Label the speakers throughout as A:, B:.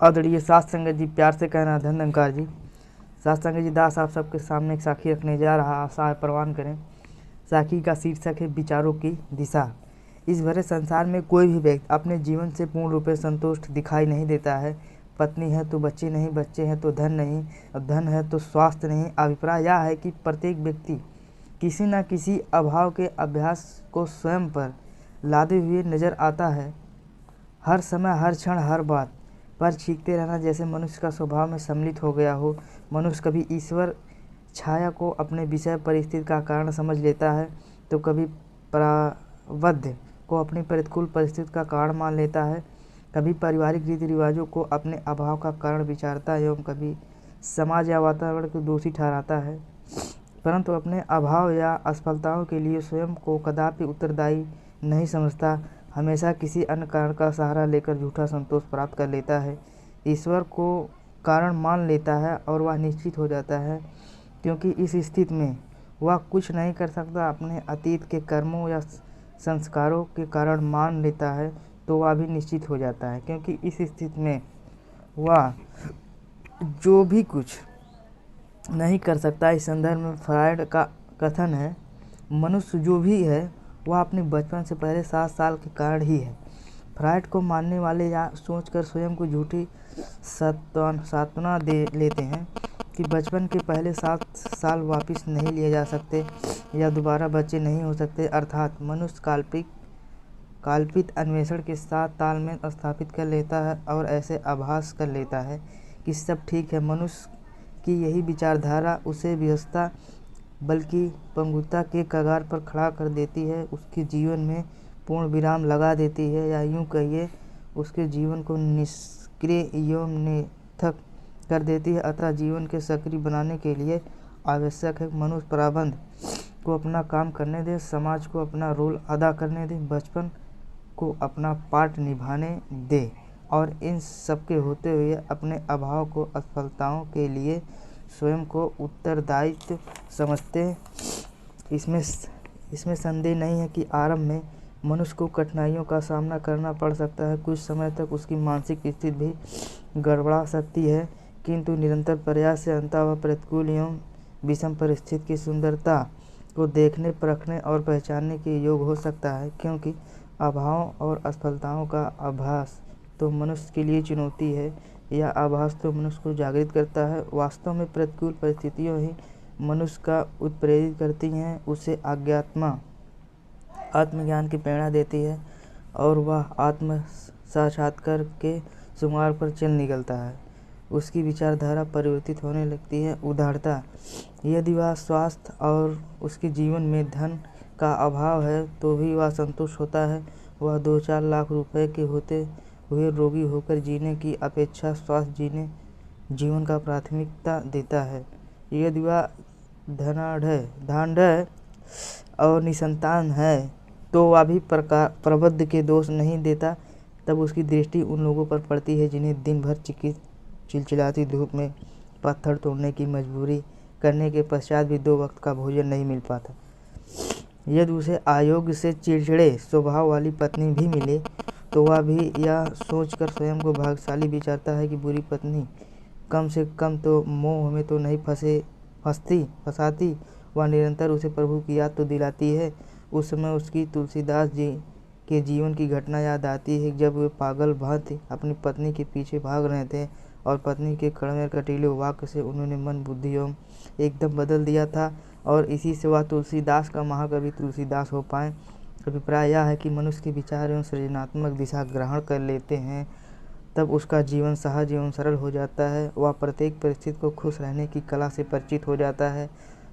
A: आदरणीय सात संगत जी, प्यार से कहना धन जी। सात संगत जी, दास आप सबके सामने एक साखी रखने जा रहा, आशा है प्रवान करें। साखी का शीर्षक है विचारों की दिशा। इस भरे संसार में कोई भी व्यक्ति अपने जीवन से पूर्ण रूप से संतुष्ट दिखाई नहीं देता है। पत्नी है तो बच्चे नहीं, बच्चे हैं तो धन नहीं, और धन है तो स्वास्थ्य नहीं। अभिप्राय यह है कि प्रत्येक व्यक्ति किसी न किसी अभाव के अभ्यास को स्वयं पर लादे हुए नजर आता है। हर समय, हर क्षण, हर बात पर चीखते रहना जैसे मनुष्य का स्वभाव में सम्मिलित हो गया हो। मनुष्य कभी ईश्वर छाया को अपने विषय परिस्थिति का कारण समझ लेता है, तो कभी प्रारब्ध को अपनी प्रतिकूल परिस्थिति का कारण मान लेता है। कभी पारिवारिक रीति रिवाजों को अपने अभाव का कारण विचारता है एवं कभी समाज या वातावरण को दोषी ठहराता है, परंतु अपने अभाव या असफलताओं के लिए स्वयं को कदापि उत्तरदायी नहीं समझता। हमेशा किसी अन्य कारण का सहारा लेकर झूठा संतोष प्राप्त कर लेता है। ईश्वर को कारण मान लेता है और वह निश्चित हो जाता है, क्योंकि इस स्थिति में वह कुछ नहीं कर सकता। अपने अतीत के कर्मों या संस्कारों के कारण मान लेता है तो वह भी निश्चित हो जाता है, क्योंकि इस स्थिति में वह जो भी कुछ नहीं कर सकता। इस संदर्भ में फ्रायड का कथन है, मनुष्य जो भी है वह अपने बचपन से पहले 7 साल के कारण ही है। फ्रायड को मानने वाले यह सोचकर स्वयं को झूठी सांत्वना दे लेते हैं कि बचपन के पहले 7 साल वापस नहीं लिए जा सकते या दोबारा बच्चे नहीं हो सकते। अर्थात मनुष्य कल्पित अन्वेषण के साथ तालमेल स्थापित कर लेता है और ऐसे आभास कर लेता है कि सब ठीक है। मनुष्य की यही विचारधारा उसे विवशता बल्कि पंगुता के कगार पर खड़ा कर देती है, उसके जीवन में पूर्ण विराम लगा देती है, या यूँ कहिए उसके जीवन को निष्क्रिय एवं निरर्थक कर देती है। अतः जीवन के सक्रिय बनाने के लिए आवश्यक है मनुष्य प्रबंध को अपना काम करने दे, समाज को अपना रोल अदा करने दे, बचपन को अपना पार्ट निभाने दे, और इन सब के होते हुए अपने अभाव को असफलताओं के लिए स्वयं को उत्तरदायित्व समझते। इसमें संदेह नहीं है कि आरंभ में मनुष्य को कठिनाइयों का सामना करना पड़ सकता है। कुछ समय तक उसकी मानसिक स्थिति भी गड़बड़ा सकती है, किंतु निरंतर प्रयास से अंततः वह प्रतिकूल एवं विषम परिस्थिति की सुंदरता को देखने, परखने और पहचानने के योग हो सकता है, क्योंकि अभाव और असफलताओं का आभास तो मनुष्य के लिए चुनौती है। यह आभास तो मनुष्य को जागृत करता है। वास्तव में प्रतिकूल परिस्थितियों ही मनुष्य का उत्प्रेरित करती हैं, उसे आत्मज्ञान की प्रेरणा देती है और वह आत्म साक्षात्कार के सुमार्ग पर चल निकलता है। उसकी विचारधारा परिवर्तित होने लगती है। उदारता, यदि वह स्वास्थ्य और उसके जीवन में धन का अभाव है तो भी वह संतुष्ट होता है। वह 2-4 लाख रुपए के होते हुए रोगी होकर जीने की अपेक्षा स्वस्थ जीवन का प्राथमिकता देता है। यदि वह धनाढ़ और निसंतान है तो वह भी प्रबंध के दोष नहीं देता। तब उसकी दृष्टि उन लोगों पर पड़ती है जिन्हें दिन भर चिलचिलाती धूप में पत्थर तोड़ने की मजबूरी करने के पश्चात भी 2 वक्त का भोजन नहीं मिल पाता। यदि उसे अयोग्य से चिड़चिड़े स्वभाव वाली पत्नी भी मिले तो वह भी यह सोचकर स्वयं को भाग्यशाली विचारता है कि बुरी पत्नी कम से कम तो मोह में तो नहीं फंसाती। वह निरंतर उसे प्रभु की याद तो दिलाती है। उस समय उसकी तुलसीदास जी के जीवन की घटना याद आती है, जब वे पागल भांति अपनी पत्नी के पीछे भाग रहे थे और पत्नी के कड़वे कटीले वाक्य से उन्होंने मन, बुद्धि एवं एकदम बदल दिया था, और इसी से वह तुलसीदास का महाकवि तुलसीदास हो पाए। अभिप्राय यह है कि मनुष्य के विचार एवं सृजनात्मक दिशा ग्रहण कर लेते हैं, तब उसका जीवन सहज एवं सरल हो जाता है। वह प्रत्येक परिस्थिति को खुश रहने की कला से परिचित हो जाता है।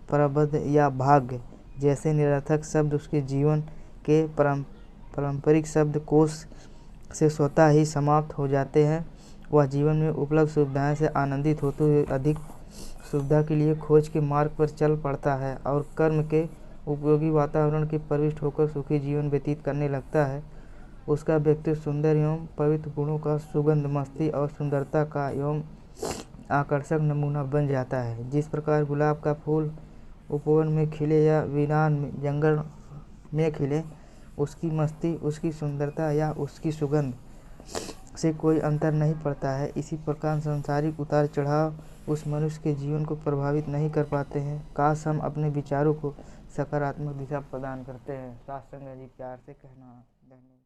A: प्रबंध या भाग्य जैसे निरर्थक शब्द उसके जीवन के पारंपरिक शब्द कोश से स्वतः ही समाप्त हो जाते हैं। वह जीवन में उपलब्ध सुविधाएं से आनंदित होते हुए अधिक सुविधा के लिए खोज के मार्ग पर चल पड़ता है और कर्म के उपयोगी वातावरण के प्रविष्ट होकर सुखी जीवन व्यतीत करने लगता है। उसका व्यक्तित्व सुंदर एवं पवित्र गुणों का सुगंध, मस्ती और सुंदरता का एवं आकर्षक नमूना बन जाता है। जिस प्रकार गुलाब का फूल उपवन में खिले या वीरान जंगल में खिले, उसकी मस्ती, उसकी सुंदरता या उसकी सुगंध से कोई अंतर नहीं पड़ता है। इसी प्रकार सांसारिक उतार चढ़ाव उस मनुष्य के जीवन को प्रभावित नहीं कर पाते हैं। काश हम अपने विचारों को सकारात्मक दिशा प्रदान करते हैं। साथ संगत जी, प्यार से कहना। धन्यवाद।